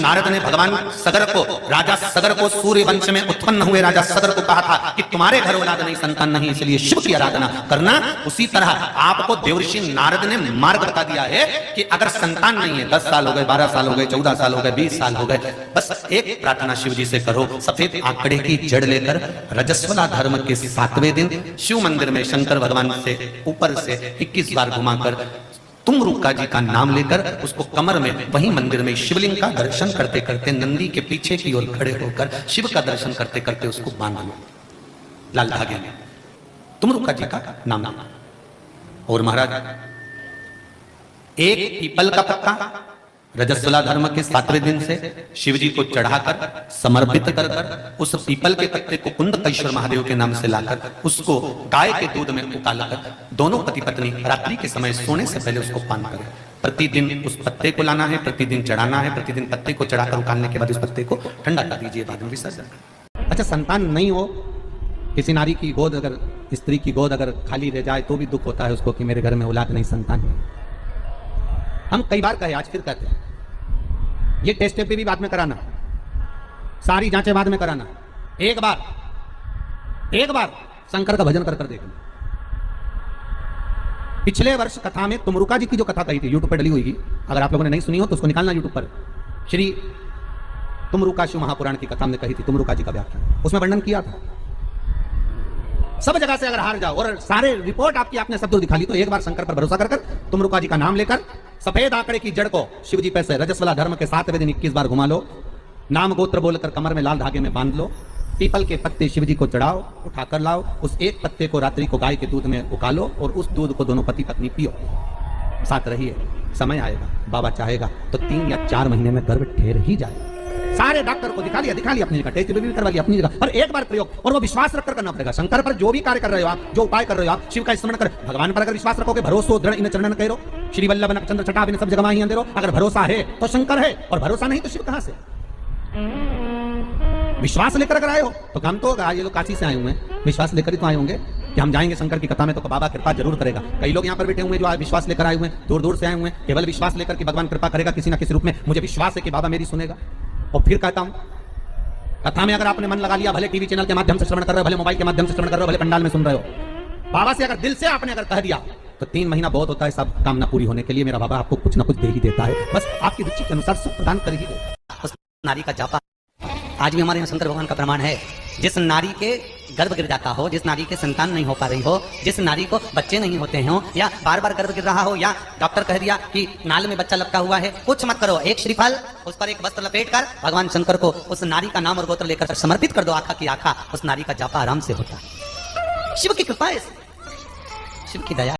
नारद ने भगवान सगर को, राजा सगर को, सूर्य वंश में उत्पन्न हुए राजा सगर को कहा था कि तुम्हारे घर औलाद नहीं, संतान नहीं, इसलिए शिव की आराधना करना। उसी तरह आपको देवर्षि नारद ने मार्ग बता दिया है कि अगर संतान नहीं है, 10 साल हो गए, 12 साल हो गए, 14 साल हो गए, 20 साल हो गए, बस एक प्रार्थना शिव जी से करो। सफेद आंकड़े की जड़ लेकर रजस्वला धर्म के 7वें दिन शिव मंदिर में शंकर भगवान से ऊपर से 21 बार घुमाकर तुमरुका जी का नाम लेकर उसको कमर में, वही मंदिर में शिवलिंग का दर्शन करते करते नंदी के पीछे की ओर खड़े होकर शिव का दर्शन करते करते उसको बांध लो लाल धागे में, तुमरुका जी का नाम। और महाराज एक पीपल का पत्ता रजस्वला धर्म के 7वें दिन से शिव जी को चढ़ाकर समर्पित कर उस पीपल के पत्ते को कुंडकेश्वर महादेव के नाम से लाकर उसको गाय के दूध में उबालकर दोनों पति पत्नी रात्रि के समय सोने से पहले उसको पान करें। प्रतिदिन उस पत्ते को लाना है, प्रतिदिन चढ़ाना है, प्रतिदिन पत्ते को चढ़ाकर उतारने के बाद उस पत्ते को ठंडा कर दीजिए, बाद में विसर्जन। अच्छा, संतान नहीं हो, किसी नारी की गोद, अगर स्त्री की गोद अगर खाली रह जाए तो भी दुख होता है उसको कि मेरे घर में औलाद नहीं, संतान नहीं। हम कई बार कहे, आज फिर कहते हैं, ये टेस्ट पे भी बाद में कराना, सारी जांचें बाद में कराना, एक बार शंकर का भजन कर कर देखना। पिछले वर्ष कथा में तुमरुका जी की जो कथा कही थी, यूट्यूब पर डली हुई, अगर आप लोगों ने नहीं सुनी हो तो उसको निकालना यूट्यूब पर। श्री तुमरुका शिव महापुराण की कथा हमने कही थी, तुमरुका जी का व्याख्यान, उसमें वर्णन किया था। सब जगह से अगर हार जाओ और सारे रिपोर्ट आपकी आपने सब दिखा ली, तो एक बार शंकर पर भरोसा कर तुमरुका जी का नाम लेकर सफेद आंकड़े की जड़ को शिव जी पे से रजस्वला धर्म के 7वें दिन 21 बार घुमा लो, नाम गोत्र बोलकर कमर में लाल धागे में बांध लो, पीपल के पत्ते शिव जी को चढ़ाओ, उठाकर लाओ, उस एक पत्ते को रात्रि को गाय के दूध में उकालो और उस दूध को दोनों पति पत्नी पियो, साथ रहिए। समय आएगा, बाबा चाहेगा तो 3 या 4 महीने में गर्भ ठहर ही जाएगा। सारे डॉक्टर को दिखा लिया अपनी जगह, टेस्ट भी करवा लिया अपनी जगह, पर एक बार प्रयोग, और वो विश्वास रखकर करना पड़ेगा। शंकर पर जो भी कार्य कर रहे हो आप, जो उपाय कर रहे हो आप, शिव का स्मरण कर, भगवान पर अगर विश्वास रखोगे, भरोसा दृढ़ इन चरणन करो, श्री वल्लभ नक्षत्र छटा बिन सब जगह ही अंधेरो। अगर भरोसा है तो शंकर है, और भरोसा नहीं तो शिव कहां से? विश्वास लेकर अगर आए हो तो काम तो होगा। ये लोग काशी से आए हुए हैं, विश्वास लेकर ही तो आए होंगे कि हम जाएंगे शंकर की कथा में तो बाबा कृपा जरूर करेगा। कई लोग यहाँ पर बैठे हुए जो विश्वास लेकर आए हुए हैं, दूर दूर से आए हुए हैं, केवल विश्वास लेकर कि भगवान कृपा करेगा किसी ना किसी रूप में, मुझे विश्वास है कि बाबा मेरी सुनेगा। और फिर कहता हूं, कथा में अगर आपने मन लगा लिया, भले टीवी चैनल के माध्यम से श्रवण कर रहे हो, भले मोबाइल के माध्यम से श्रवण कर रहे हो, भले पंडाल में सुन रहे हो, बाबा से अगर दिल से आपने अगर कह दिया तो 3 महीना बहुत होता है सब कामना पूरी होने के लिए। मेरा बाबा आपको कुछ ना कुछ दे ही देता है, बस आपकी रुचि के अनुसार सुख प्रदान कर ही देता। उस नारी का जापा आज भी हमारे यहाँ शंकर भगवान का प्रमाण है। जिस नारी के गर्भ गिर जाता हो, जिस नारी के संतान नहीं हो पा रही हो, जिस नारी को बच्चे नहीं होते हो, या बार बार गर्भ गिर रहा हो, या डॉक्टर कह दिया कि नाल में बच्चा लटका हुआ है, कुछ मत करो, एक श्रीफल उस पर एक वस्त्र लपेट कर भगवान शंकर को उस नारी का नाम और गोत्र लेकर समर्पित कर दो, आखा की आखा उस नारी का जापा आराम से होता है। शिव की कृपा है, शिव की दया।